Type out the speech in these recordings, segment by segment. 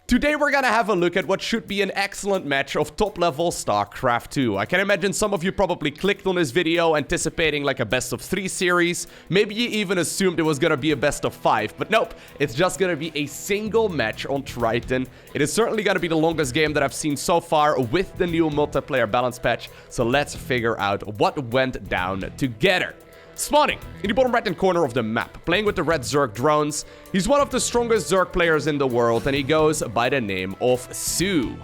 Today we're gonna have a look at what should be an excellent match of top-level StarCraft 2. I can imagine some of you probably clicked on this video anticipating like a best-of-3 series. Maybe you even assumed it was gonna be a best-of-5, but nope. It's just gonna be a single match on Triton. It is certainly gonna be the longest game that I've seen so far with the new multiplayer balance patch, so let's figure out what went down together. Spawning in the bottom right-hand corner of the map, playing with the red Zerg drones. He's one of the strongest Zerg players in the world, and he goes by the name of soO.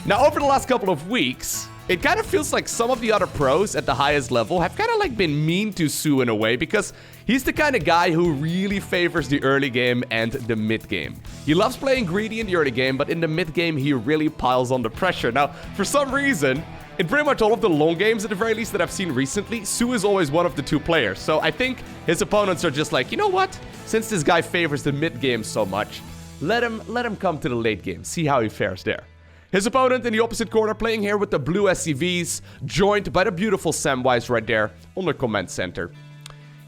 Now, over the last couple of weeks, it kind of feels like some of the other pros at the highest level have kind of like been mean to soO in a way, because he's the kind of guy who really favors the early game and the mid game. He loves playing greedy in the early game, but in the mid game, he really piles on the pressure. Now, for some reason, in pretty much all of the long games, at the very least, that I've seen recently, soO is always one of the two players. So I think his opponents are just like, you know what? Since this guy favors the mid game so much, let him come to the late game, see how he fares there. His opponent in the opposite corner, playing here with the blue SCVs, joined by the beautiful Samwise right there on the command center.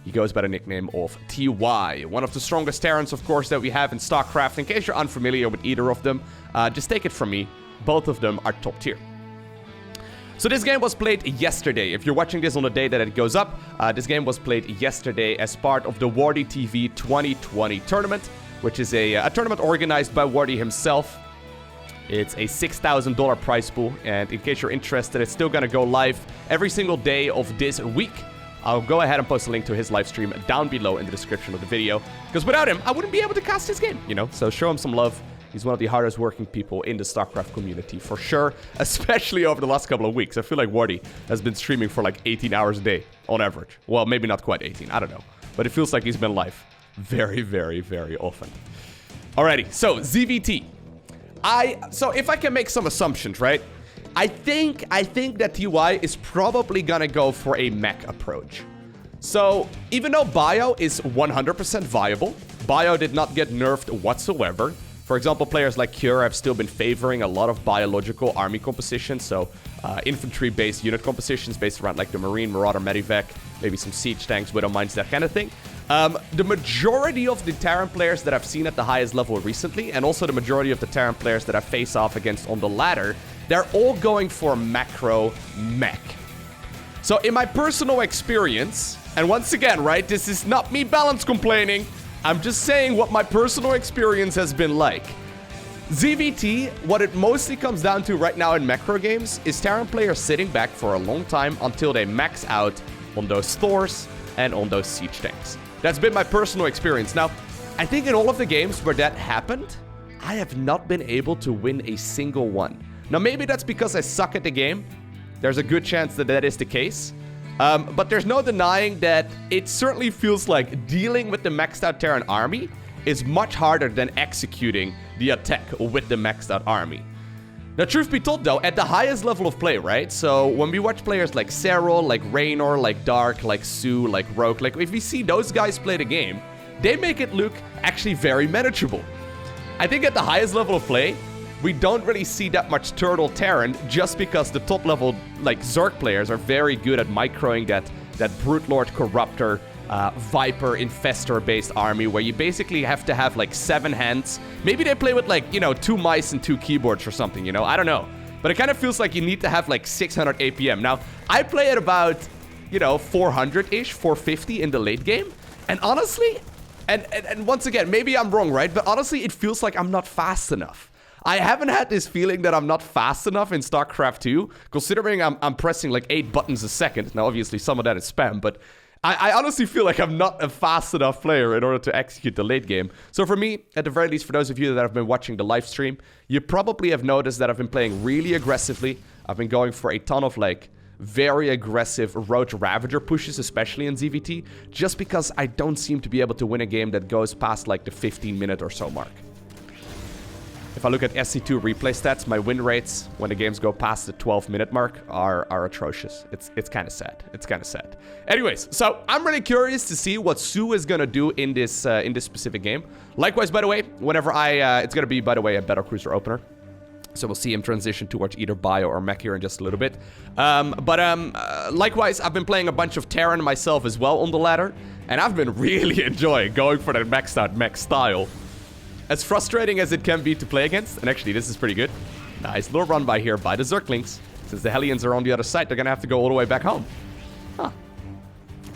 He goes by the nickname of TY, one of the strongest Terrans, of course, that we have in StarCraft. In case you're unfamiliar with either of them, just take it from me, both of them are top tier. So this game was played yesterday. If you're watching this on the day that it goes up, this game was played yesterday as part of the LowkoTV 2020 tournament, which is a tournament organized by Wardy himself. It's a $6,000 prize pool, and in case you're interested, it's still gonna go live every single day of this week. I'll go ahead and post a link to his live stream down below in the description of the video, because without him, I wouldn't be able to cast this game, you know? So show him some love. He's one of the hardest working people in the StarCraft community, for sure, especially over the last couple of weeks. I feel like Wardy has been streaming for like 18 hours a day on average. Well, maybe not quite 18, I don't know. But it feels like he's been live very, very, very often. Alrighty, so ZVT. So if I can make some assumptions, right? I think that TY is probably gonna go for a mech approach. So even though Bio is 100% viable, Bio did not get nerfed whatsoever. For example, players like Cure have still been favoring a lot of biological army compositions, so infantry-based unit compositions based around like the Marine, Marauder, Medivac, maybe some siege tanks, Widow Mines, that kind of thing. The majority of the Terran players that I've seen at the highest level recently, and also the majority of the Terran players that I face off against on the ladder, they're all going for macro mech. So in my personal experience, and once again, right, this is not me balance complaining, I'm just saying what my personal experience has been like. ZVT, what it mostly comes down to right now in macro games is Terran players sitting back for a long time until they max out on those Thors and on those siege tanks. That's been my personal experience. Now, I think in all of the games where that happened, I have not been able to win a single one. Now, maybe that's because I suck at the game. There's a good chance that that is the case. But there's no denying that it certainly feels like dealing with the maxed out Terran army is much harder than executing the attack with the maxed out army. Now, truth be told though, at the highest level of play, right? So when we watch players like Serral, like Raynor, like Dark, like soO, like Rogue, like if we see those guys play the game, they make it look actually very manageable. I think at the highest level of play, we don't really see that much turtle Terran just because the top level like Zerg players are very good at microing that Brood Lord Corruptor, Viper Infestor based army where you basically have to have like 7 hands. Maybe they play with like, you know, 2 mice and 2 keyboards or something, you know, I don't know. But it kind of feels like you need to have like 600 APM. Now, I play at about, you know, 400-ish, 450 in the late game. And honestly, and once again, maybe I'm wrong, right? But honestly, it feels like I'm not fast enough. I haven't had this feeling that I'm not fast enough in StarCraft 2, considering I'm pressing like 8 buttons a second. Now, obviously, some of that is spam, but I honestly feel like I'm not a fast enough player in order to execute the late game. So for me, at the very least, for those of you that have been watching the live stream, you probably have noticed that I've been playing really aggressively. I've been going for a ton of like very aggressive Roach Ravager pushes, especially in ZVT, just because I don't seem to be able to win a game that goes past like the 15-minute or so mark. If I look at SC2 replay stats, my win rates when the games go past the 12-minute mark are atrocious. It's kind of sad. It's kind of sad. Anyways, so I'm really curious to see what soO is gonna do in this specific game. Likewise, by the way, whenever it's gonna be, by the way, a Battlecruiser opener. So we'll see him transition towards either Bio or Mech here in just a little bit. Likewise, I've been playing a bunch of Terran myself as well on the ladder, and I've been really enjoying going for that maxed out mech style. as frustrating as it can be to play against, and actually this is pretty good. Nice little run by here by the Zerglings. Since the Hellions are on the other side, they're gonna have to go all the way back home. Huh.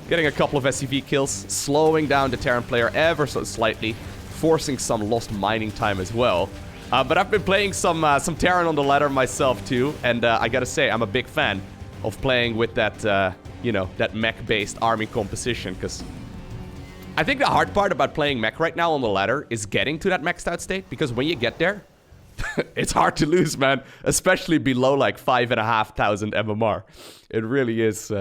Getting a couple of SCV kills, slowing down the Terran player ever so slightly, forcing some lost mining time as well. But I've been playing some Terran on the ladder myself too, and I gotta say, I'm a big fan of playing with that, you know, that mech-based army composition, because I think the hard part about playing mech right now on the ladder is getting to that maxed out state, because when you get there, it's hard to lose, man, especially below like 5,500 MMR. It really is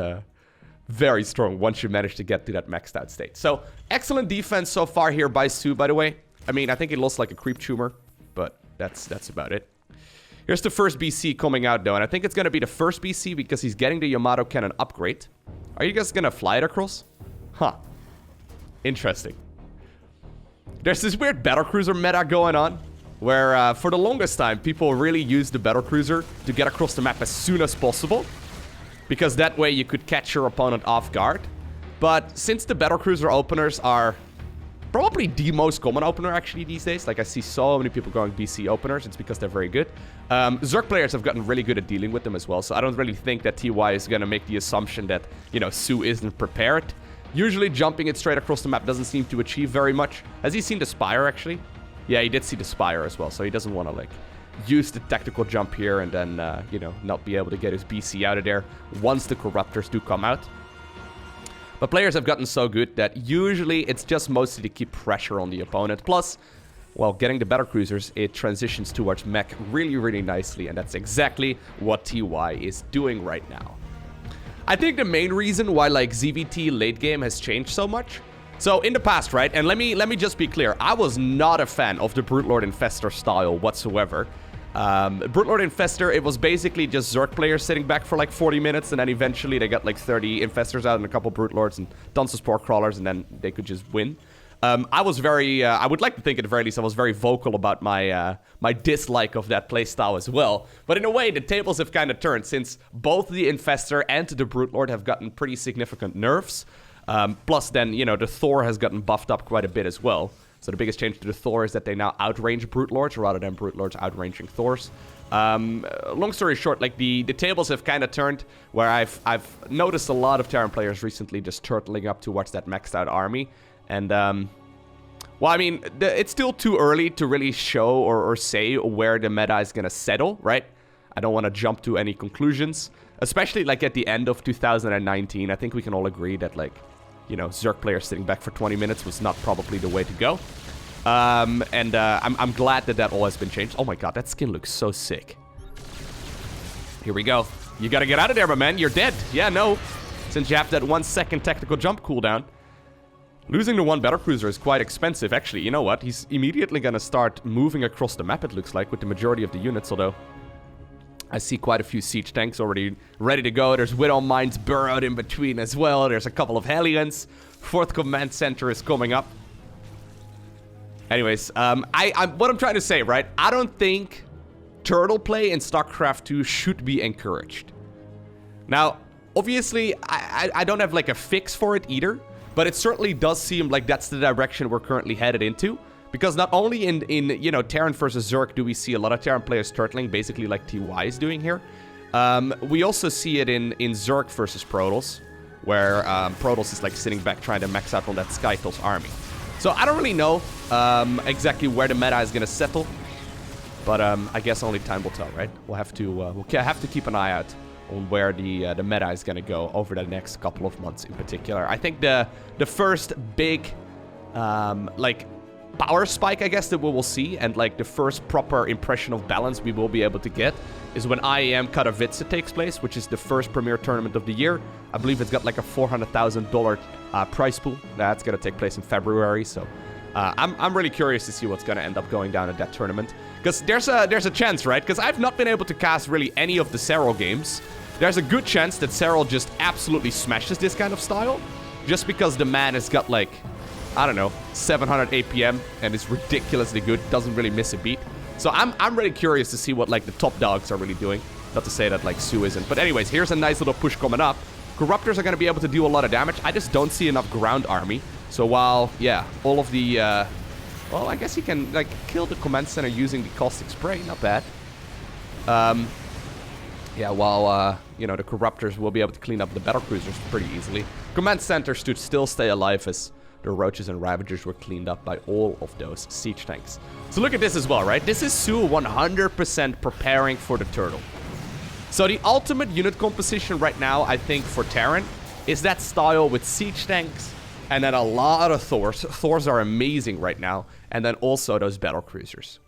very strong once you manage to get to that maxed out state. So, excellent defense so far here by soO, by the way. I mean, I think he lost like a creep tumor, but that's about it. Here's the first BC coming out, though, and I think it's going to be the first BC because he's getting the Yamato cannon upgrade. Are you guys going to fly it across? Huh. Interesting. There's this weird Battlecruiser meta going on, where for the longest time, people really used the Battlecruiser to get across the map as soon as possible, because that way you could catch your opponent off guard. But since the Battlecruiser openers are probably the most common opener actually these days, like I see so many people going BC openers, it's because they're very good. Zerg players have gotten really good at dealing with them as well, so I don't really think that TY is going to make the assumption that, you know, soO isn't prepared. Usually jumping it straight across the map doesn't seem to achieve very much. Has he seen the Spire actually? Yeah, he did see the Spire as well, so he doesn't want to like use the tactical jump here and then, you know, not be able to get his BC out of there once the Corruptors do come out. But players have gotten so good that usually it's just mostly to keep pressure on the opponent. Plus, well, getting the Battlecruisers, it transitions towards mech really, really nicely, and that's exactly what TY is doing right now. I think the main reason why, like, ZVT late game has changed so much. So, in the past, right, and let me just be clear, I was not a fan of the Brood Lord Infestor style whatsoever. Brood Lord Infestor, it was basically just Zerg players sitting back for like 40 minutes, and then eventually they got like 30 Infestors out and a couple Brood Lords and tons of Spore Crawlers, and then they could just win. I was very, I would like to think at the very least I was very vocal about my my dislike of that playstyle as well. But in a way, the tables have kind of turned, since both the Infestor and the Brood Lord have gotten pretty significant nerfs. Plus then, you know, the Thor has gotten buffed up quite a bit as well. So the biggest change to the Thor is that they now outrange Brood Lords rather than Brood Lords outranging Thors. Long story short, like the tables have kind of turned, where I've noticed a lot of Terran players recently just turtling up towards that maxed out army. And, well, I mean, it's still too early to really show or say where the meta is going to settle, right? I don't want to jump to any conclusions, especially like at the end of 2019. I think we can all agree that, like, you know, Zerg players sitting back for 20 minutes was not probably the way to go. I'm glad that all has been changed. Oh my god, that skin looks so sick. Here we go. You gotta get out of there, my man. You're dead. Yeah, no. Since you have that 1 second tactical jump cooldown. Losing the one Battlecruiser is quite expensive. Actually, you know what? He's immediately gonna start moving across the map, it looks like, with the majority of the units, although I see quite a few siege tanks already ready to go. There's Widow Mines burrowed in between as well. There's a couple of Hellions. 4th command center is coming up. Anyways, what I'm trying to say, right? I don't think turtle play in StarCraft 2 should be encouraged. Now, obviously, I don't have like a fix for it either, but it certainly does seem like that's the direction we're currently headed into. Because not only in you know, Terran versus Zerg do we see a lot of Terran players turtling, basically like TY is doing here. We also see it in Zerg versus Protoss, where Protoss is like sitting back trying to max out on that Skytos army. So I don't really know exactly where the meta is going to settle, but I guess only time will tell, right? We'll have to keep an eye out on where the meta is going to go over the next couple of months in particular. I think the first big like power spike, I guess, that we will see, and like the first proper impression of balance we will be able to get is when IEM Katowice takes place, which is the first premier tournament of the year. I believe it's got like a $400,000 prize pool. That's going to take place in February, so I'm really curious to see what's going to end up going down at that tournament. Because there's a chance, right? Because I've not been able to cast really any of the Serral games. There's a good chance that Serral just absolutely smashes this kind of style, just because the man has got like, I don't know, 700 APM and is ridiculously good, doesn't really miss a beat. So I'm really curious to see what like the top dogs are really doing. Not to say that like soO isn't. But anyways, here's a nice little push coming up. Corruptors are going to be able to do a lot of damage. I just don't see enough ground army. So while, yeah, all of the Well, I guess he can, like, kill the command center using the caustic spray. Not bad. Yeah, while, you know, the Corruptors will be able to clean up the Battlecruisers pretty easily. Command centers should still stay alive as the Roaches and Ravagers were cleaned up by all of those siege tanks. So look at this as well, right? This is soO 100% preparing for the Turtle. So the ultimate unit composition right now, I think, for Terran is that style with siege tanks and then a lot of Thors. Thors are amazing right now. And then also those Battlecruisers.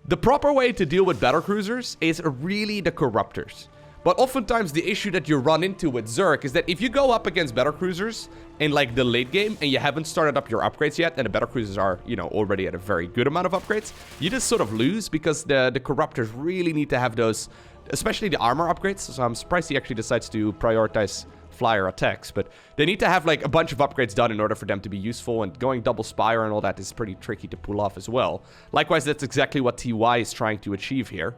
The proper way to deal with Battlecruisers is really the Corruptors. But oftentimes the issue that you run into with Zerg is that if you go up against Battlecruisers in like the late game and you haven't started up your upgrades yet and the Battlecruisers are, you know, already at a very good amount of upgrades, you just sort of lose because the Corruptors really need to have those, especially the armor upgrades. So I'm surprised he actually decides to prioritize flyer attacks, but they need to have like a bunch of upgrades done in order for them to be useful, and going double spire and all that is pretty tricky to pull off as well. Likewise, that's exactly what TY is trying to achieve here.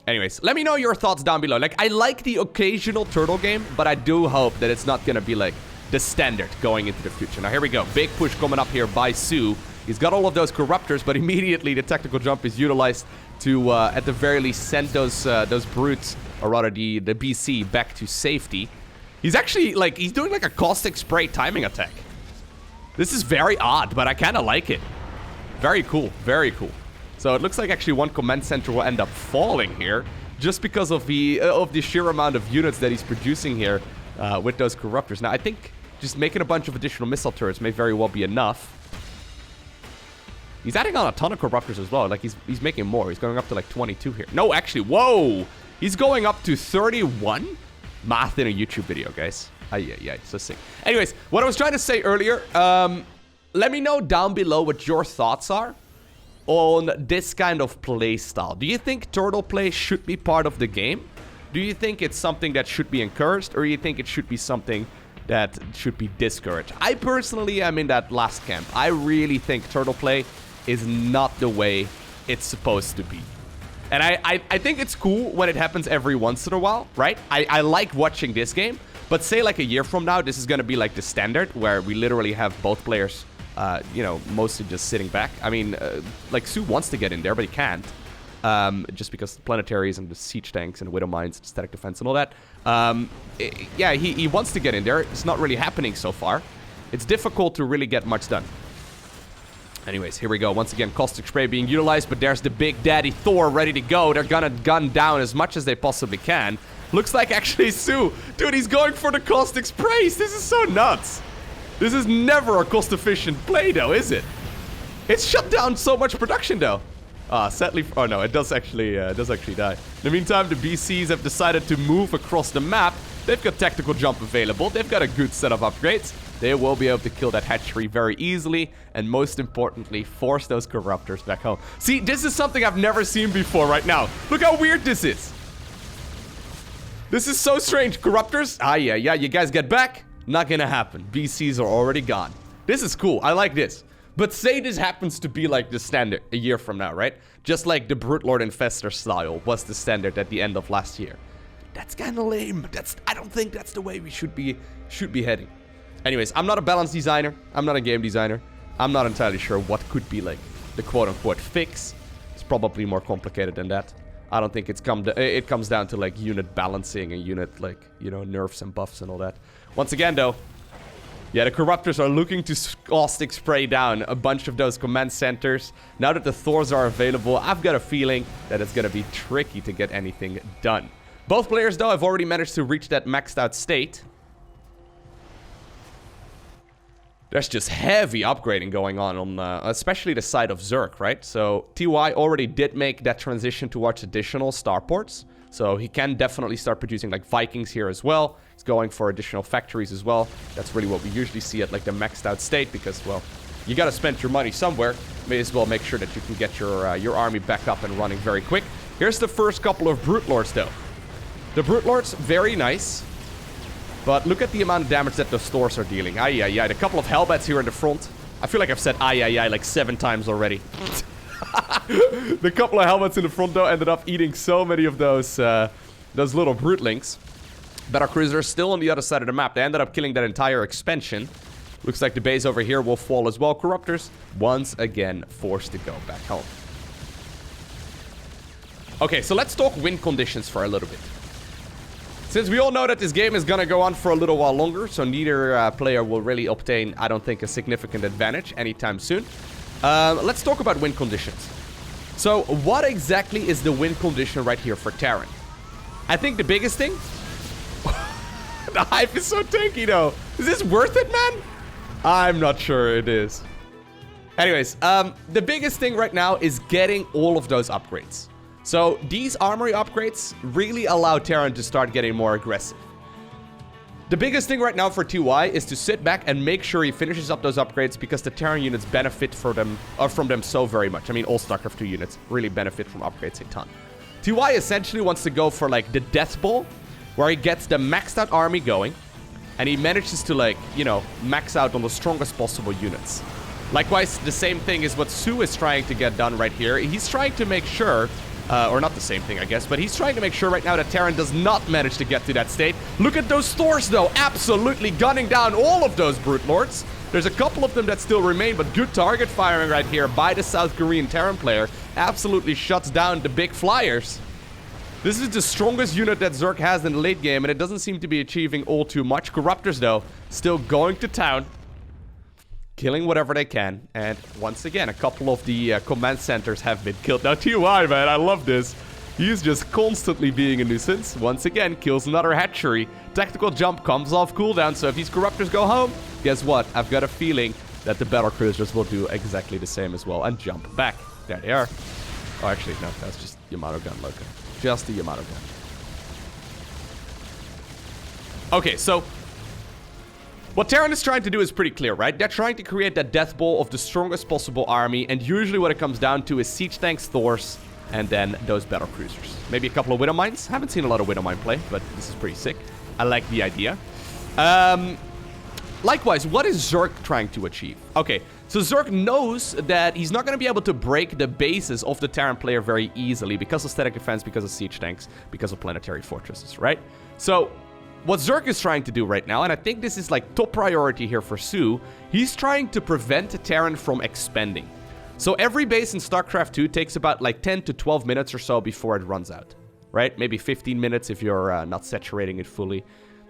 Anyways, let me know your thoughts down below. Like, I like the occasional turtle game, but I do hope that it's not gonna be like the standard going into the future. Now here we go, big push coming up here by soO. He's got all of those Corruptors, but immediately the tactical jump is utilized to, at the very least, send those brutes, or rather the BC, back to safety. He's actually, like, he's doing like a caustic spray timing attack. This is very odd, but I kind of like it. Very cool, very cool. So it looks like actually one command center will end up falling here, just because of the sheer amount of units that he's producing here with those Corruptors. Now, I think just making a bunch of additional missile turrets may very well be enough. He's adding on a ton of Corruptors as well. Like, he's making more. He's going up to like 22 here. No, actually, whoa! He's going up to 31? Math in a YouTube video, guys. Yeah, so sick. Anyways, what I was trying to say earlier, let me know down below what your thoughts are on this kind of play style. Do you think turtle play should be part of the game? Do you think it's something that should be encouraged, or do you think it should be something that should be discouraged? I personally am in that last camp. I really think turtle play is not the way it's supposed to be. And I think it's cool when it happens every once in a while, right? I like watching this game, but say like a year from now, this is going to be like the standard where we literally have both players, you know, mostly just sitting back. I mean, like soO wants to get in there, but he can't. Just because the planetaries and the siege tanks and widow mines, static defense and all that. Yeah, he wants to get in there. It's not really happening so far. It's difficult to really get much done. Anyways, here we go. Once again, caustic spray being utilized, but there's the big daddy Thor ready to go. They're gonna gun down as much as they possibly can. Looks like actually soO, dude, he's going for the caustic sprays. This is so nuts. This is never a cost-efficient play, though, is it? It's shut down so much production, though. Sadly, oh no, it does actually die. In the meantime, the BCs have decided to move across the map. They've got tactical jump available. They've got a good set of upgrades. They will be able to kill that hatchery very easily, and most importantly, force those Corruptors back home. See, this is something I've never seen before right now. Look how weird this is. This is so strange. Corruptors? Yeah, you guys get back? Not gonna happen. BCs are already gone. This is cool. I like this. But say this happens to be like the standard a year from now, right? Just like the Brood Lord Infestor style was the standard at the end of last year. That's kind of lame. I don't think that's the way we should be heading. Anyways, I'm not a balance designer. I'm not a game designer. I'm not entirely sure what could be like the quote-unquote fix. It's probably more complicated than that. I don't think it comes down to like unit balancing and unit like, you know, nerfs and buffs and all that. Once again, though, yeah, the Corruptors are looking to caustic spray down a bunch of those command centers. Now that the Thors are available, I've got a feeling that it's going to be tricky to get anything done. Both players, though, have already managed to reach that maxed out state. There's just heavy upgrading going on especially the side of Zerg, right? So TY already did make that transition towards additional starports. So he can definitely start producing like Vikings here as well. He's going for additional factories as well. That's really what we usually see at like the maxed out state because, well, you got to spend your money somewhere. May as well make sure that you can get your army back up and running very quick. Here's the first couple of Brood Lords, though. The Brood Lords, very nice. But look at the amount of damage that the Thors are dealing. The couple of Hellbats here in the front. I feel like I've said like 7 times already. The couple of Hellbats in the front, though, ended up eating so many of those little Broodlings. Battlecruiser still on the other side of the map. They ended up killing that entire expansion. Looks like the base over here will fall as well. Corruptors, once again, forced to go back home. Okay, so let's talk win conditions for a little bit. Since we all know that this game is gonna go on for a little while longer, so neither player will really obtain, I don't think, a significant advantage anytime soon. Let's talk about win conditions. So, what exactly is the win condition right here for Terran? I think the biggest thing... The hype is so tanky, though. Is this worth it, man? I'm not sure it is. Anyways, the biggest thing right now is getting all of those upgrades. So, these armory upgrades really allow Terran to start getting more aggressive. The biggest thing right now for TY is to sit back and make sure he finishes up those upgrades because the Terran units benefit from them so very much. I mean, all StarCraft 2 units really benefit from upgrades a ton. TY essentially wants to go for, like, the deathball, where he gets the maxed out army going, and he manages to, like, you know, max out on the strongest possible units. Likewise, the same thing is what soO is trying to get done right here. He's trying to make sure... or not the same thing, I guess, but he's trying to make sure right now that Terran does not manage to get to that state. Look at those Thors, though, absolutely gunning down all of those Brood Lords. There's a couple of them that still remain, but good target firing right here by the South Korean Terran player. Absolutely shuts down the big flyers. This is the strongest unit that Zerg has in the late game, and it doesn't seem to be achieving all too much. Corruptors, though, still going to town. Killing whatever they can. And once again, a couple of the command centers have been killed. Now, TY, man, I love this. He's just constantly being a nuisance. Once again, kills another hatchery. Tactical jump comes off cooldown. So if these Corruptors go home, guess what? I've got a feeling that the Battlecruisers will do exactly the same as well and jump back. There they are. Oh, actually, no. That's just Yamato gun, Lowko. Just the Yamato gun. Okay, so... what Terran is trying to do is pretty clear, right? They're trying to create that death ball of the strongest possible army, and usually what it comes down to is siege tanks, Thors, and then those battle cruisers. Maybe a couple of Widow Mines. Haven't seen a lot of Widow Mine play, but this is pretty sick. I like the idea. Likewise, what is Zerg trying to achieve? Okay, so Zerg knows that he's not going to be able to break the bases of the Terran player very easily because of static defense, because of siege tanks, because of planetary fortresses, right? So... what Zerg is trying to do right now, and I think this is like top priority here for soO, he's trying to prevent Terran from expanding. So every base in StarCraft 2 takes about like 10 to 12 minutes or so before it runs out, right? Maybe 15 minutes if you're not saturating it fully.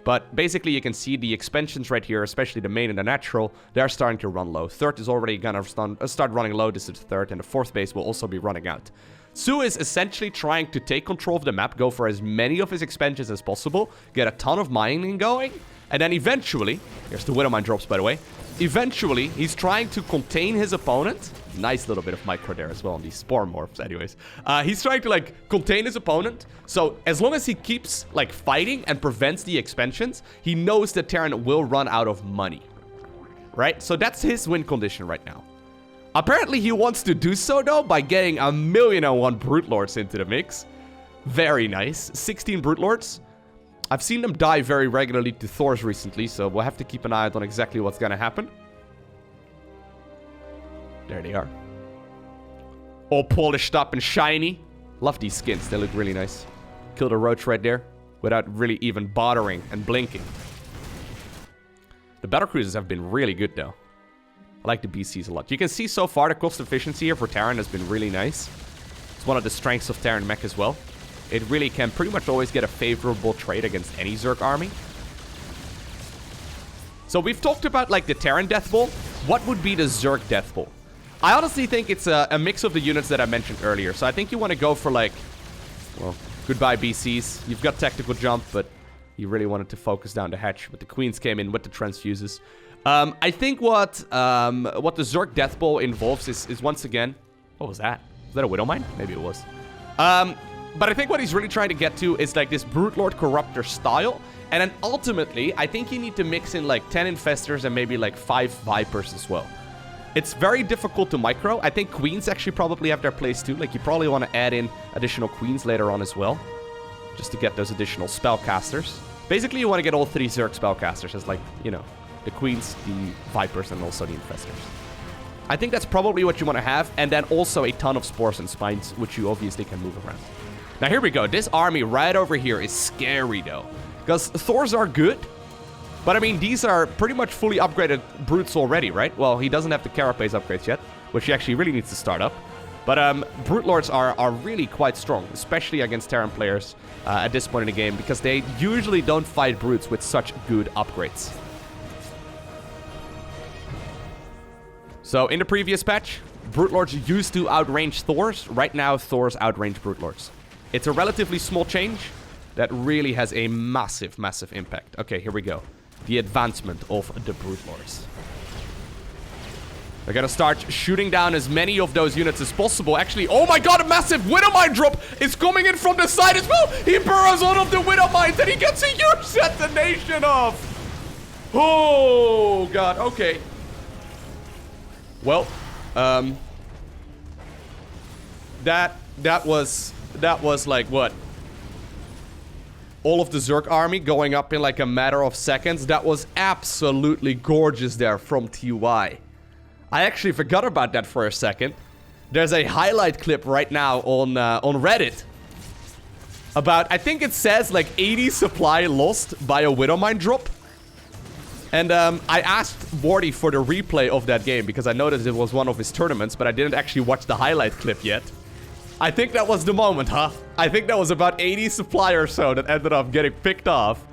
But basically you can see the expansions right here, especially the main and the natural, they're starting to run low. Third is already gonna start running low, this is the third, and the fourth base will also be running out. soO is essentially trying to take control of the map, go for as many of his expansions as possible, get a ton of mining going, and then eventually, here's the Widow Mine drops by the way, eventually he's trying to contain his opponent. Nice little bit of micro there as well on these spore morphs anyways. He's trying to like contain his opponent, so as long as he keeps like fighting and prevents the expansions, he knows that Terran will run out of money. Right? So that's his win condition right now. Apparently, he wants to do so, though, by getting 1,000,001 Brood Lords into the mix. Very nice. 16 Brood Lords. I've seen them die very regularly to Thors recently, so we'll have to keep an eye out on exactly what's going to happen. There they are. All polished up and shiny. Love these skins. They look really nice. Killed a roach right there without really even bothering and blinking. The Battlecruisers have been really good, though. I like the BCs a lot. You can see so far the cost efficiency here for Terran has been really nice. It's one of the strengths of Terran mech as well. It really can pretty much always get a favorable trade against any Zerg army. So we've talked about like the Terran death ball. What would be the Zerg death ball? I honestly think it's a mix of the units that I mentioned earlier. So I think you want to go for like, well, goodbye BCs. You've got tactical jump, but you really wanted to focus down the hatch. But the Queens came in with the transfuses. I think what the Zerg Death Ball involves is once again... what was that? Was that a Widow Mine? Maybe it was. But I think what he's really trying to get to is like this Brood Lord Corruptor style. And then ultimately, I think you need to mix in like 10 Infestors and maybe like 5 Vipers as well. It's very difficult to micro. I think Queens actually probably have their place too. Like you probably want to add in additional Queens later on as well. Just to get those additional spellcasters. Basically, you want to get all 3 Zerg spellcasters as like, you know... the Queens, the Vipers, and also the Infestors. I think that's probably what you want to have, and then also a ton of Spores and Spines, which you obviously can move around. Now here we go. This army right over here is scary, though. Because Thors are good. But I mean, these are pretty much fully upgraded brutes already, right? Well, he doesn't have the carapace upgrades yet, which he actually really needs to start up. But Brood Lords are really quite strong, especially against Terran players at this point in the game, because they usually don't fight brutes with such good upgrades. So in the previous patch, Brood Lords used to outrange Thors. Right now, Thors outrange Brood Lords. It's a relatively small change that really has a massive, massive impact. Okay, here we go. The advancement of the Brood Lords. We're gonna start shooting down as many of those units as possible. Actually, oh my god, a massive Widow Mine drop is coming in from the side as well. He burrows one of the Widow Mines and he gets a huge detonation off. Oh god, okay. Well, that was like what? All of the Zerg army going up in like a matter of seconds. That was absolutely gorgeous there from TY. I actually forgot about that for a second. There's a highlight clip right now on Reddit about, I think it says like 80 supply lost by a Widow Mine drop. And I asked Wardy for the replay of that game because I noticed it was one of his tournaments, but I didn't actually watch the highlight clip yet. I think that was the moment, huh? I think that was about 80 supply or so that ended up getting picked off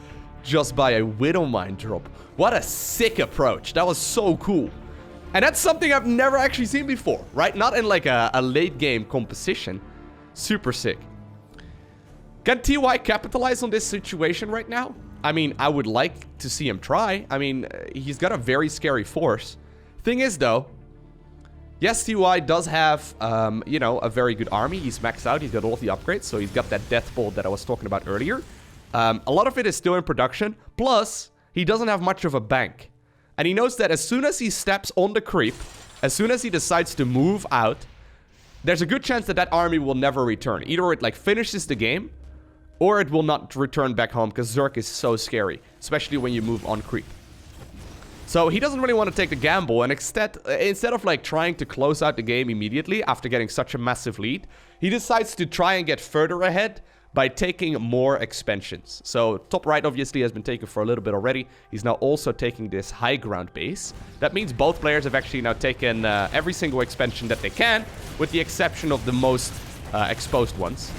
just by a Widow Mine drop. What a sick approach. That was so cool. And that's something I've never actually seen before, right? Not in like a late game composition. Super sick. Can TY capitalize on this situation right now? I mean, I would like to see him try. I mean, he's got a very scary force. Thing is, though, yes, TY does have, you know, a very good army. He's maxed out. He's got all of the upgrades. So he's got that deathball that I was talking about earlier. A lot of it is still in production. Plus, he doesn't have much of a bank. And he knows that as soon as he steps on the creep, as soon as he decides to move out, there's a good chance that that army will never return. Either it like finishes the game, or it will not return back home, because Zerg is so scary, especially when you move on creep. So he doesn't really want to take the gamble, and instead of like trying to close out the game immediately after getting such a massive lead, he decides to try and get further ahead by taking more expansions. So top right obviously has been taken for a little bit already. He's now also taking this high ground base. That means both players have actually now taken every single expansion that they can, with the exception of the most exposed ones.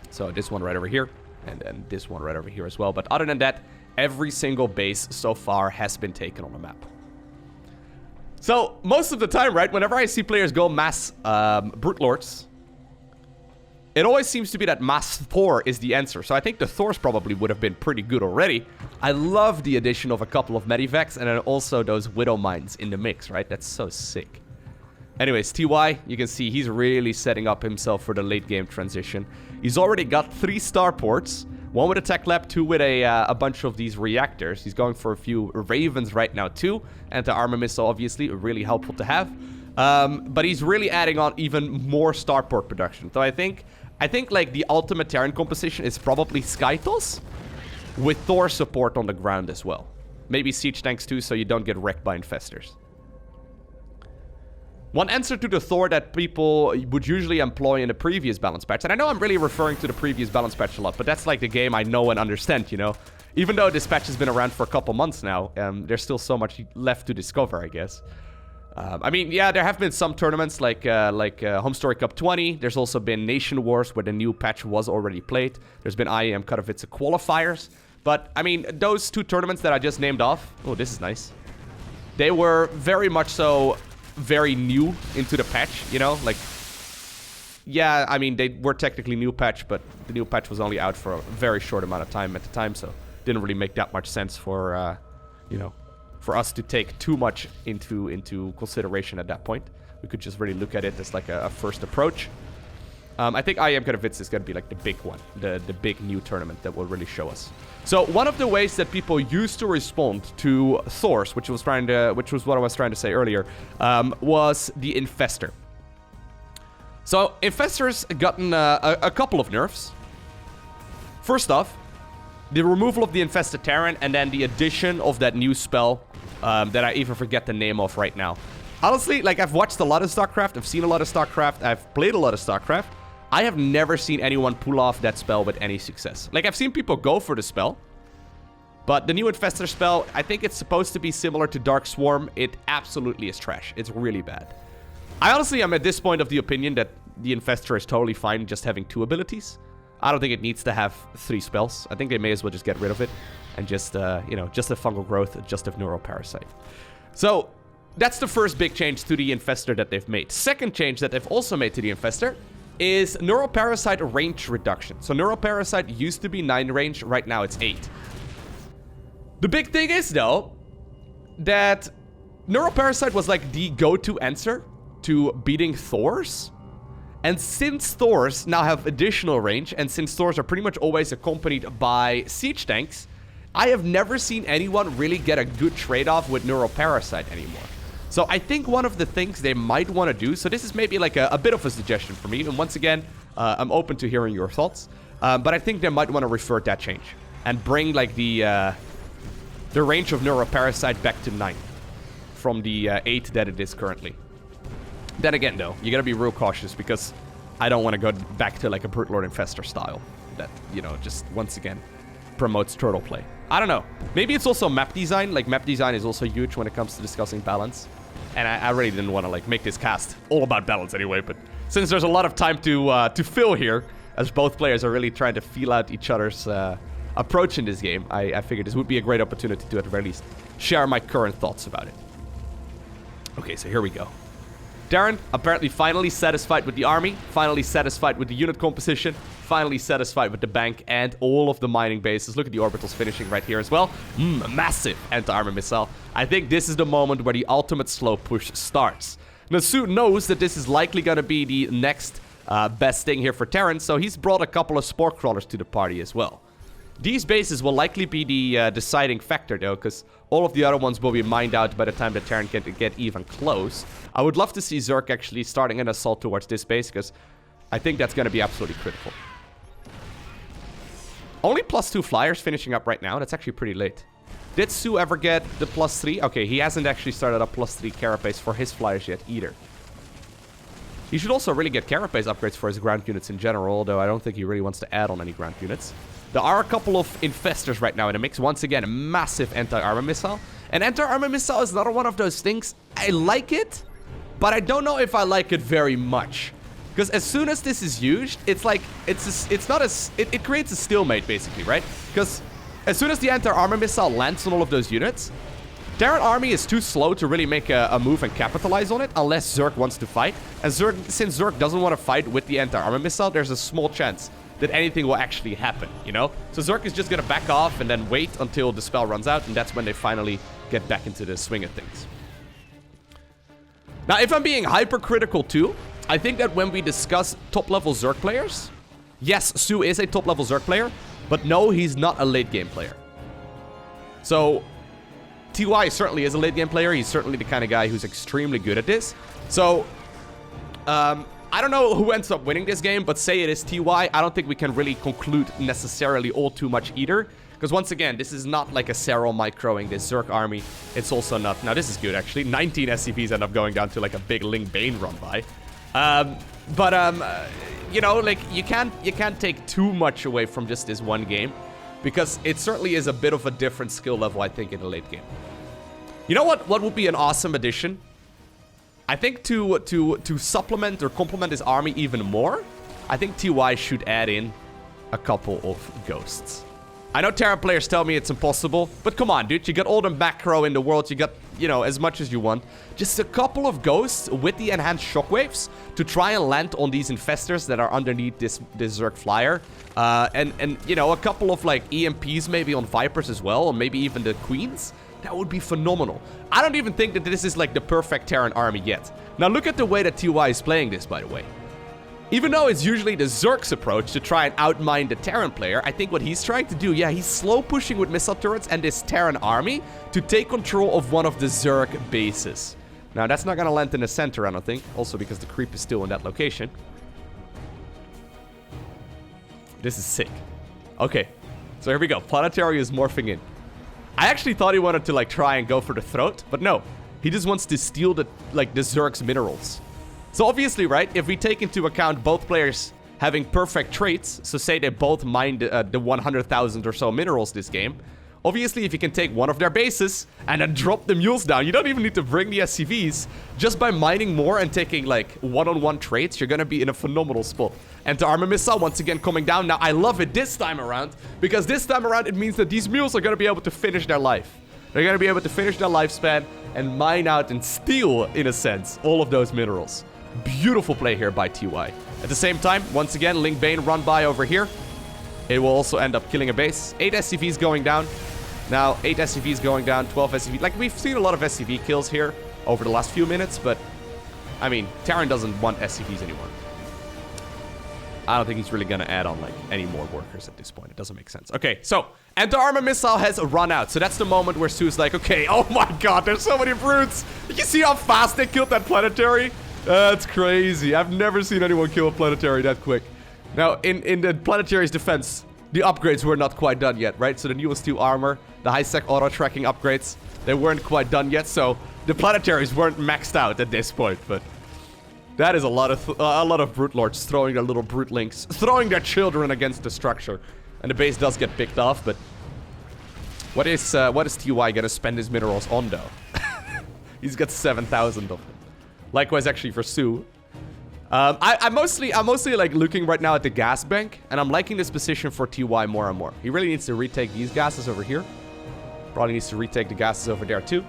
So this one right over here, and then this one right over here as well. But other than that, every single base so far has been taken on the map. So most of the time, right, whenever I see players go mass Brood Lords, it always seems to be that mass Thor is the answer. So I think the Thors probably would have been pretty good already. I love the addition of a couple of Medivacs and then also those Widow Mines in the mix, right? That's so sick. Anyways, TY, you can see he's really setting up himself for the late game transition. He's already got 3 starports. 1 with a tech lab, 2 with a bunch of these reactors. He's going for a few Ravens right now too. Anti-armor missile, obviously, really helpful to have. But he's really adding on even more starport production. So I think like the ultimate Terran composition is probably Skytos with Thor support on the ground as well. Maybe siege tanks too, so you don't get wrecked by infestors. One answer to the Thor that people would usually employ in the previous balance patch, and I know I'm really referring to the previous balance patch a lot, but that's like the game I know and understand, you know? Even though this patch has been around for a couple months now, there's still so much left to discover, I guess. I mean, yeah, there have been some tournaments like Home Story Cup 20. There's also been Nation Wars where the new patch was already played. There's been IEM Katowice qualifiers. But, I mean, those 2 tournaments that I just named off... Oh, this is nice. They were very much so very new into the patch, you know? Like, yeah, I mean, they were technically new patch, but the new patch was only out for a very short amount of time at the time, so didn't really make that much sense for, you know, for us to take too much into consideration at that point. We could just really look at it as like a first approach. I think IEM Katowice is going to be like the big one, the big new tournament that will really show us. So one of the ways that people used to respond to Thors, which was what I was trying to say earlier, was the Infestor. So Infestor's gotten a couple of nerfs. First off, the removal of the Infested Terran, and then the addition of that new spell that I even forget the name of right now. Honestly, like, I've watched a lot of StarCraft, I've seen a lot of StarCraft, I've played a lot of StarCraft. I have never seen anyone pull off that spell with any success. Like, I've seen people go for the spell, but the new Infestor spell, I think it's supposed to be similar to Dark Swarm. It absolutely is trash. It's really bad. I honestly am at this point of the opinion that the Infestor is totally fine just having 2 abilities. I don't think it needs to have 3 spells. I think they may as well just get rid of it and just, you know, just have Fungal Growth, just have Neuroparasite. So, that's the first big change to the Infestor that they've made. Second change that they've also made to the Infestor is Neuroparasite range reduction. So Neuroparasite used to be 9 range, right now it's 8. The big thing is, though, that Neuroparasite was like the go-to answer to beating Thors. And since Thors now have additional range, and since Thors are pretty much always accompanied by siege tanks, I have never seen anyone really get a good trade-off with Neuroparasite anymore. So I think one of the things they might want to do, so this is maybe like a bit of a suggestion for me, and once again, I'm open to hearing your thoughts, but I think they might want to revert that change and bring like the range of Neuroparasite back to 9 from the 8 that it is currently. Then again, though, you gotta be real cautious because I don't want to go back to like a Brood Lord Infestor style that, you know, just once again promotes turtle play. I don't know. Maybe it's also map design. Like, map design is also huge when it comes to discussing balance. And I really didn't want to like make this cast all about balance anyway, but since there's a lot of time to fill here, as both players are really trying to feel out each other's approach in this game, I figured this would be a great opportunity to at the very least share my current thoughts about it. Okay, so here we go. Terran, apparently finally satisfied with the army, finally satisfied with the unit composition, finally satisfied with the bank and all of the mining bases. Look at the orbitals finishing right here as well. Massive anti-armor missile. I think this is the moment where the ultimate slow push starts. Now, soO knows that this is likely going to be the next best thing here for Terran, so he's brought a couple of spore crawlers to the party as well. These bases will likely be the deciding factor, though, because all of the other ones will be mined out by the time that Terran can get even close. I would love to see Zerg actually starting an assault towards this base, because I think that's going to be absolutely critical. Only +2 flyers finishing up right now. That's actually pretty late. Did soO ever get the +3? Okay, he hasn't actually started a +3 carapace for his flyers yet either. He should also really get carapace upgrades for his ground units in general, although I don't think he really wants to add on any ground units. There are a couple of Infestors right now in the mix. Once again, a massive anti-armor missile. And anti-armor missile is another one of those things. I like it, but I don't know if I like it very much. Because as soon as this is used, it's like, it creates a stalemate basically, right? Because as soon as the anti-armor missile lands on all of those units, Terran army is too slow to really make a move and capitalize on it unless Zerg wants to fight. And since Zerg doesn't want to fight with the anti-armor missile, there's a small chance that anything will actually happen, you know? So Zerg is just gonna back off and then wait until the spell runs out, and that's when they finally get back into the swing of things. Now, if I'm being hypercritical too, I think that when we discuss top-level Zerg players, yes, soO is a top-level Zerg player, but no, he's not a late-game player. So, TY certainly is a late-game player. He's certainly the kind of guy who's extremely good at this. So, I don't know who ends up winning this game, but say it is TY, I don't think we can really conclude necessarily all too much either. Because once again, this is not like a Serral microing this Zerg army. It's also not... Now, this is good, actually. 19 SCVs end up going down to like a big Ling Bane run by. You know, like, you can't take too much away from just this one game. Because it certainly is a bit of a different skill level, I think, in the late game. You know what would be an awesome addition? I think to supplement or complement his army even more, I think TY should add in a couple of ghosts. I know Terran players tell me it's impossible, but come on, dude. You got all the macro in the world. You got, you know, as much as you want. Just a couple of ghosts with the enhanced shockwaves to try and land on these infestors that are underneath this Zerg flyer. And you know, a couple of, like, EMPs maybe on Vipers as well, or maybe even the Queens. That would be phenomenal. I don't even think that this is like the perfect Terran army yet. Now look at the way that TY is playing this, by the way. Even though it's usually the Zerg's approach to try and outmine the Terran player, I think what he's trying to do, yeah, he's slow pushing with missile turrets and this Terran army to take control of one of the Zerg bases. Now that's not gonna land in the center, I don't think. Also because the creep is still in that location. This is sick. Okay, so here we go. Planetary is morphing in. I actually thought he wanted to, like, try and go for the throat, but no. He just wants to steal the Zerg's minerals. So obviously, right, if we take into account both players having perfect traits, so say they both mine the 100,000 or so minerals this game, obviously, if you can take one of their bases and then drop the mules down, you don't even need to bring the SCVs. Just by mining more and taking, like, one-on-one traits, you're gonna be in a phenomenal spot. And the armor missile, once again, coming down. Now, I love it this time around, because this time around, it means that these mules are gonna be able to finish their life. They're gonna be able to finish their lifespan and mine out and steal, in a sense, all of those minerals. Beautiful play here by TY. At the same time, once again, Link Bane run by over here. It will also end up killing a base. 8 SCVs going down. Now, 8 SCVs going down, 12 SCVs. Like, we've seen a lot of SCV kills here over the last few minutes, but, I mean, Terran doesn't want SCVs anymore. I don't think he's really gonna add on, like, any more workers at this point. It doesn't make sense. Okay, so, and the armor missile has run out. So that's the moment where soO's like, okay, oh my god, there's so many brutes. Did you see how fast they killed that planetary? That's crazy. I've never seen anyone kill a planetary that quick. Now, in the planetary's defense, the upgrades were not quite done yet, right? So the newest 2 armor, the high-sec auto-tracking upgrades, they weren't quite done yet. So the planetaries weren't maxed out at this point, but that is a lot of Brood Lords throwing their little Brute Links, throwing their children against the structure. And the base does get picked off, but what is TY gonna spend his minerals on, though? He's got 7,000 of them. Likewise, actually, for soO. I'm mostly like looking right now at the gas bank, and I'm liking this position for TY more and more. He really needs to retake these gases over here. Probably needs to retake the gases over there too.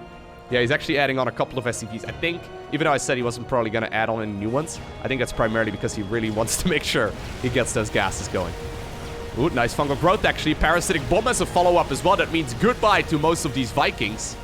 Yeah, he's actually adding on a couple of SCVs. I think, even though I said he wasn't probably going to add on any new ones, I think that's primarily because he really wants to make sure he gets those gases going. Ooh, nice fungal growth actually. Parasitic bomb as a follow-up as well. That means goodbye to most of these Vikings.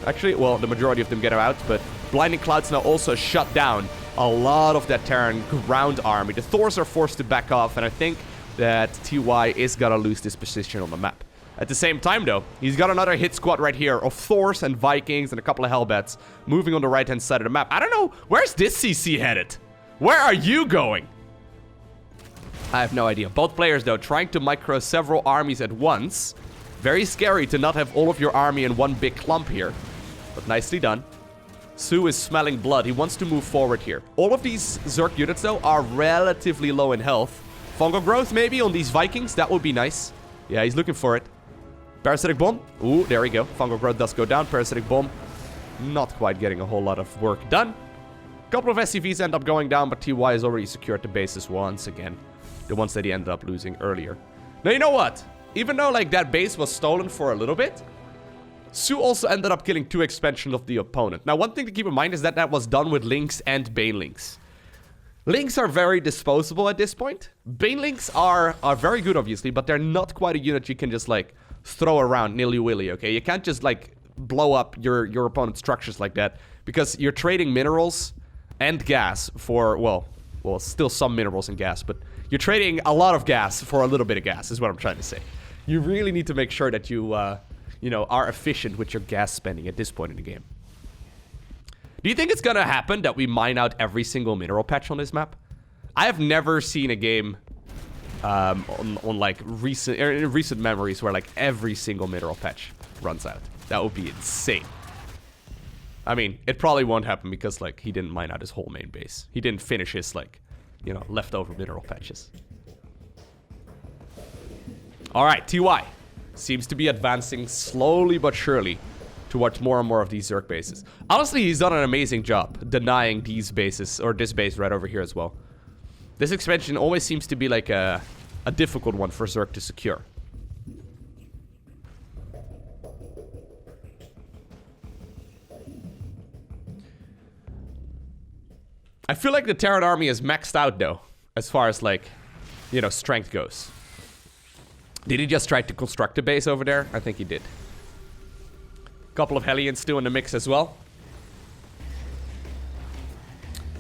Actually, well, the majority of them get out, but Blinding Clouds now also shut down a lot of that Terran ground army. The Thors are forced to back off, and I think that TY is gonna lose this position on the map. At the same time, though, he's got another hit squad right here of Thors and Vikings and a couple of Hellbats moving on the right-hand side of the map. I don't know, where's this CC headed? Where are you going? I have no idea. Both players, though, trying to micro several armies at once. Very scary to not have all of your army in one big clump here, but nicely done. soO is smelling blood. He wants to move forward here. All of these Zerg units, though, are relatively low in health. Fungal growth, maybe, on these Vikings. That would be nice. Yeah, he's looking for it. Parasitic bomb. Ooh, there we go. Fungal growth does go down. Parasitic bomb. Not quite getting a whole lot of work done. A couple of SCVs end up going down, but TY has already secured the bases once again. The ones that he ended up losing earlier. Now, you know what? Even though, like, that base was stolen for a little bit, soO also ended up killing 2 expansions of the opponent. Now, one thing to keep in mind is that that was done with Links and Banelinks. Links are very disposable at this point. Banelinks are very good, obviously, but they're not quite a unit you can just, like, throw around nilly-willy, okay? You can't just, like, blow up your opponent's structures like that, because you're trading minerals and gas for, well, still some minerals and gas, but you're trading a lot of gas for a little bit of gas, is what I'm trying to say. You really need to make sure that you know, are efficient with your gas spending at this point in the game. Do you think it's gonna happen that we mine out every single mineral patch on this map? I have never seen a game on like recent memories where like every single mineral patch runs out. That would be insane. I mean, it probably won't happen because like he didn't mine out his whole main base. He didn't finish his like, you know, leftover mineral patches. All right, TY seems to be advancing slowly but surely towards more and more of these Zerg bases. Honestly, he's done an amazing job denying these bases, or this base right over here as well. This expansion always seems to be like a difficult one for Zerg to secure. I feel like the Terran army is maxed out though, as far as like, you know, strength goes. Did he just try to construct a base over there? I think he did. Couple of Hellions still in the mix as well.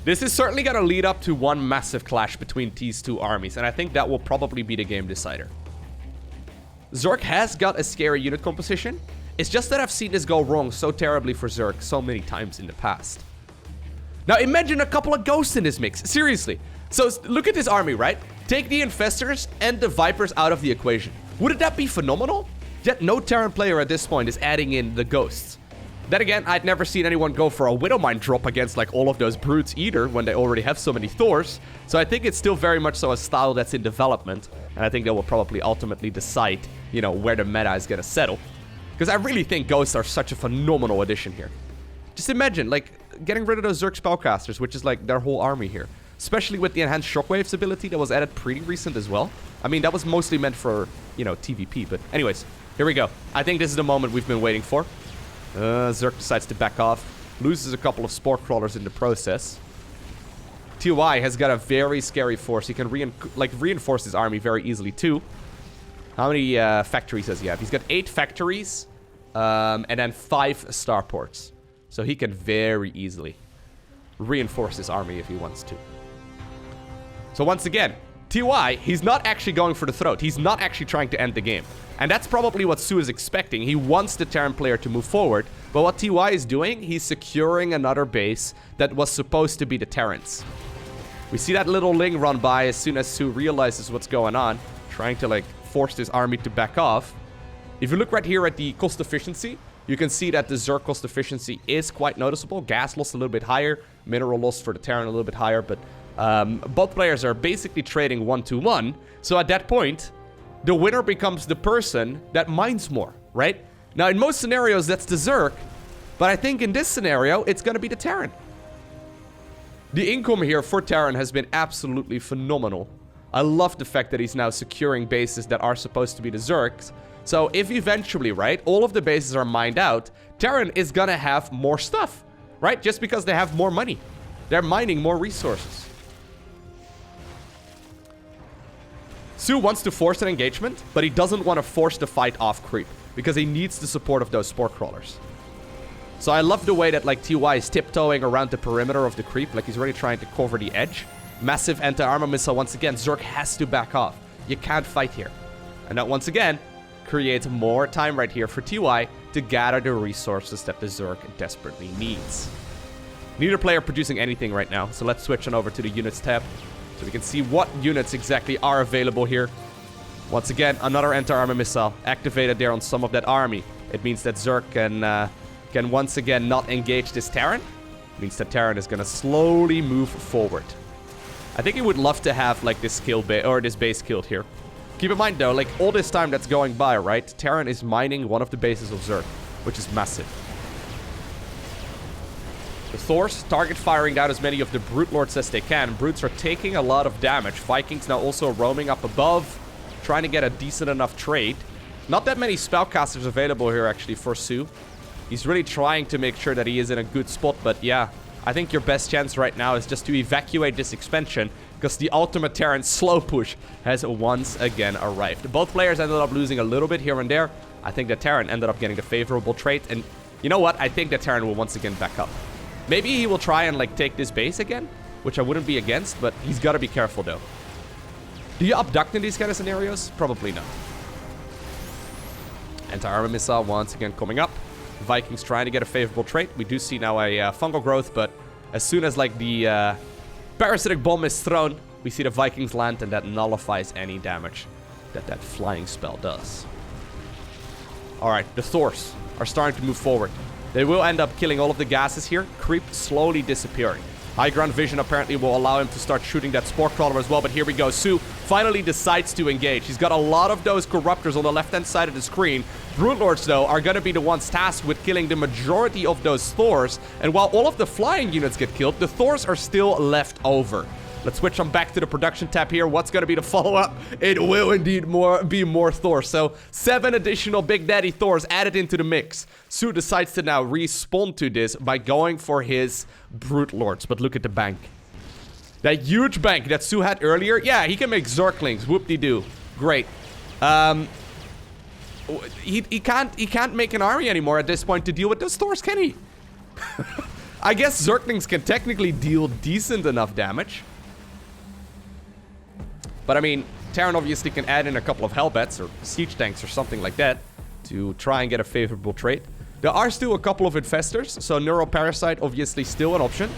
This is certainly going to lead up to one massive clash between these two armies, and I think that will probably be the game decider. Zerg has got a scary unit composition. It's just that I've seen this go wrong so terribly for Zerg so many times in the past. Now imagine a couple of ghosts in this mix, seriously. So look at this army, right? Take the Infestors and the Vipers out of the equation. Wouldn't that be phenomenal? Yet no Terran player at this point is adding in the ghosts. Then again, I'd never seen anyone go for a Widowmine drop against like all of those brutes either when they already have so many Thors. So I think it's still very much so a style that's in development. And I think that will probably ultimately decide, you know, where the meta is gonna settle. Because I really think Ghosts are such a phenomenal addition here. Just imagine, like, getting rid of those Zerg Spellcasters, which is like their whole army here. Especially with the Enhanced Shockwaves ability that was added pretty recent as well. I mean, that was mostly meant for, you know, TVP. But anyways, here we go. I think this is the moment we've been waiting for. Zerg decides to back off. Loses a couple of Spore Crawlers in the process. TOI has got a very scary force. He can reinforce his army very easily too. How many factories does he have? He's got 8 factories. And then 5 starports. So he can very easily reinforce his army if he wants to. So once again, TOI, he's not actually going for the throat. He's not actually trying to end the game. And that's probably what soO is expecting. He wants the Terran player to move forward. But what TOI is doing, he's securing another base that was supposed to be the Terrans. We see that little Ling run by as soon as soO realizes what's going on. Trying to, like, force this army to back off. If you look right here at the cost efficiency, you can see that the Zerg cost efficiency is quite noticeable. Gas loss a little bit higher. Mineral loss for the Terran a little bit higher. But both players are basically trading 1-to-1. So at that point, the winner becomes the person that mines more, right? Now, in most scenarios, that's the Zerg. But I think in this scenario, it's going to be the Terran. The income here for Terran has been absolutely phenomenal. I love the fact that he's now securing bases that are supposed to be the Zergs. So if eventually, right, all of the bases are mined out, Terran is going to have more stuff, right? Just because they have more money. They're mining more resources. soO wants to force an engagement, but he doesn't want to force the fight off creep. Because he needs the support of those Spore Crawlers. So I love the way that, like, TOI is tiptoeing around the perimeter of the creep. Like, he's really trying to cover the edge. Massive anti-armor missile once again. Zerg has to back off. You can't fight here. And that, once again, creates more time right here for TOI to gather the resources that the Zerg desperately needs. Neither player producing anything right now. So let's switch on over to the units tab. So we can see what units exactly are available here. Once again, another anti-armor missile activated there on some of that army. It means that Zerg can once again not engage this Terran. It means that Terran is going to slowly move forward. I think he would love to have, like, this kill this base killed here. Keep in mind, though, like, all this time that's going by, right? Terran is mining one of the bases of Zerg, which is massive. The Thors target firing out as many of the Brood Lords as they can. Brutes are taking a lot of damage. Vikings now also roaming up above, trying to get a decent enough trade. Not that many spellcasters available here, actually, for soO. He's really trying to make sure that he is in a good spot, but yeah, I think your best chance right now is just to evacuate this expansion, because the ultimate Terran slow push has once again arrived. Both players ended up losing a little bit here and there. I think that Terran ended up getting the favorable trade, and you know what? I think that Terran will once again back up. Maybe he will try and, like, take this base again, which I wouldn't be against, but he's got to be careful, though. Do you abduct in these kind of scenarios? Probably not. Anti-armor missile once again coming up. Vikings trying to get a favorable trade. We do see now a fungal growth, but as soon as, like, the parasitic bomb is thrown, we see the Vikings land, and that nullifies any damage that flying spell does. Alright, the Thors are starting to move forward. They will end up killing all of the gases here. Creep slowly disappearing. High ground vision apparently will allow him to start shooting that Spore Crawler as well, but here we go. soO finally decides to engage. He's got a lot of those Corruptors on the left-hand side of the screen. Brood Lords, though, are going to be the ones tasked with killing the majority of those Thors. And while all of the flying units get killed, the Thors are still left over. Let's switch on back to the production tab here. What's going to be the follow-up? It will indeed be more Thors. So 7 additional Big Daddy Thors added into the mix. soO decides to now respond to this by going for his Brood Lords. But look at the bank. That huge bank that soO had earlier. Yeah, he can make Zerglings. Whoop-de-doo. Great. He can't make an army anymore at this point to deal with those Thors, can he? I guess Zerglings can technically deal decent enough damage. But I mean, Terran obviously can add in a couple of Hellbats or Siege Tanks or something like that to try and get a favorable trade. There are still a couple of Infestors, so Neuroparasite obviously still an option.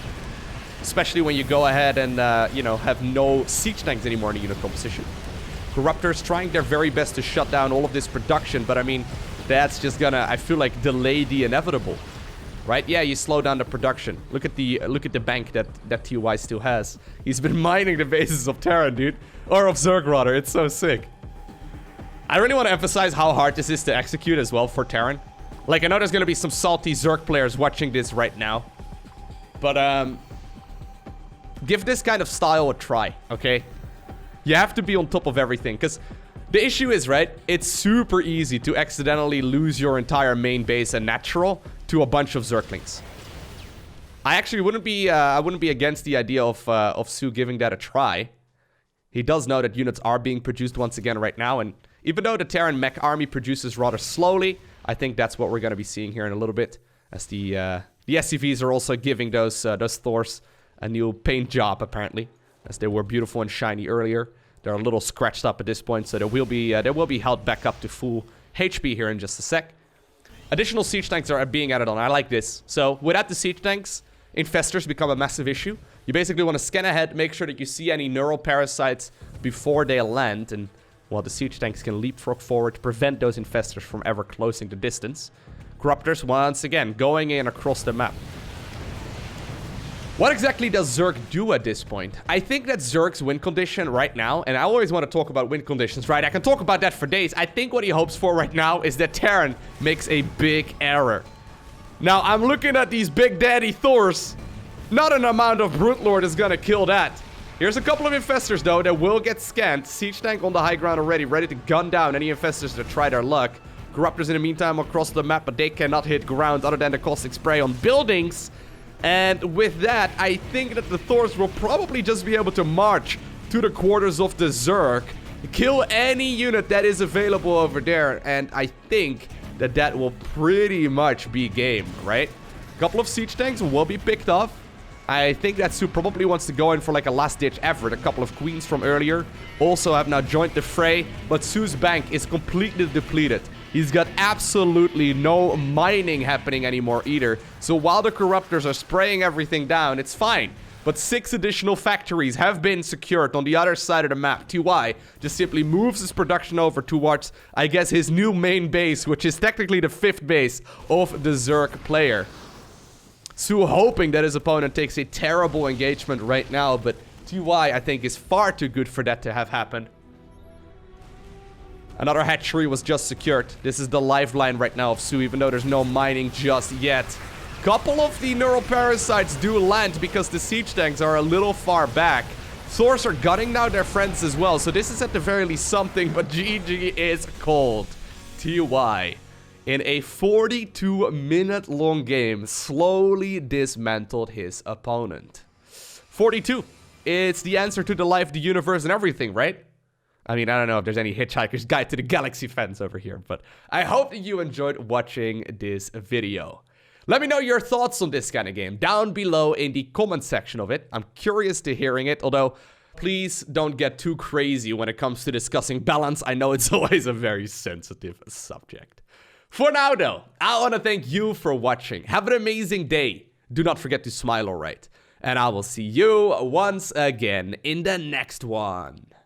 Especially when you go ahead and, you know, have no Siege Tanks anymore in the unit composition. Corruptors trying their very best to shut down all of this production, but I mean, that's just gonna, I feel like, delay the inevitable. right? Yeah, you slow down the production. Look at the bank that TY still has. He's been mining the bases of Terran, dude. Or of Zerg, rather. It's so sick. I really want to emphasize how hard this is to execute as well for Terran. Like, I know there's going to be some salty Zerg players watching this right now. But, give this kind of style a try, okay? You have to be on top of everything, because the issue is, right, it's super easy to accidentally lose your entire main base and natural to a bunch of Zerglings. I actually wouldn't be against the idea of soO giving that a try. He does know that units are being produced once again right now, and even though the Terran mech army produces rather slowly, I think that's what we're going to be seeing here in a little bit, as the SCVs are also giving those Thors a new paint job, apparently, as they were beautiful and shiny earlier. They're a little scratched up at this point, so they will be held back up to full HP here in just a sec. Additional siege tanks are being added on. I like this. So without the siege tanks, infestors become a massive issue. You basically want to scan ahead, make sure that you see any neural parasites before they land, and well, the siege tanks can leapfrog forward to prevent those infestors from ever closing the distance. Corruptors, once again, going in across the map. What exactly does Zerg do at this point? I think that Zerg's win condition right now, and I always want to talk about win conditions, right? I can talk about that for days. I think what he hopes for right now is that Terran makes a big error. Now, I'm looking at these big daddy Thors. Not an amount of Brood Lord is gonna kill that. Here's a couple of infestors, though, that will get scanned. Siege tank on the high ground already, ready to gun down any infestors that try their luck. Corruptors in the meantime across the map, but they cannot hit ground other than the caustic spray on buildings. And with that, I think that the Thors will probably just be able to march to the quarters of the Zerg, kill any unit that is available over there, and I think that that will pretty much be game, right? A couple of siege tanks will be picked off. I think that soO probably wants to go in for like a last-ditch effort. A couple of queens from earlier also have now joined the fray, but soO's bank is completely depleted. He's got absolutely no mining happening anymore either. So while the Corruptors are spraying everything down, it's fine. But 6 additional factories have been secured on the other side of the map. TY just simply moves his production over towards, I guess, his new main base, which is technically the 5th base of the Zerg player. soO hoping that his opponent takes a terrible engagement right now, but TY, I think, is far too good for that to have happened. Another hatchery was just secured. This is the lifeline right now of soO, even though there's no mining just yet. Couple of the neural parasites do land because the siege tanks are a little far back. Thors are gunning down their friends as well, so this is at the very least something, but GG is cold. TY, in a 42-minute long game, slowly dismantled his opponent. 42. It's the answer to the life, the universe, and everything, right? I mean, I don't know if there's any Hitchhiker's Guide to the Galaxy fans over here, but I hope that you enjoyed watching this video. Let me know your thoughts on this kind of game down below in the comment section of it. I'm curious to hearing it, although please don't get too crazy when it comes to discussing balance. I know it's always a very sensitive subject. For now, though, I want to thank you for watching. Have an amazing day. Do not forget to smile, alright? And I will see you once again in the next one.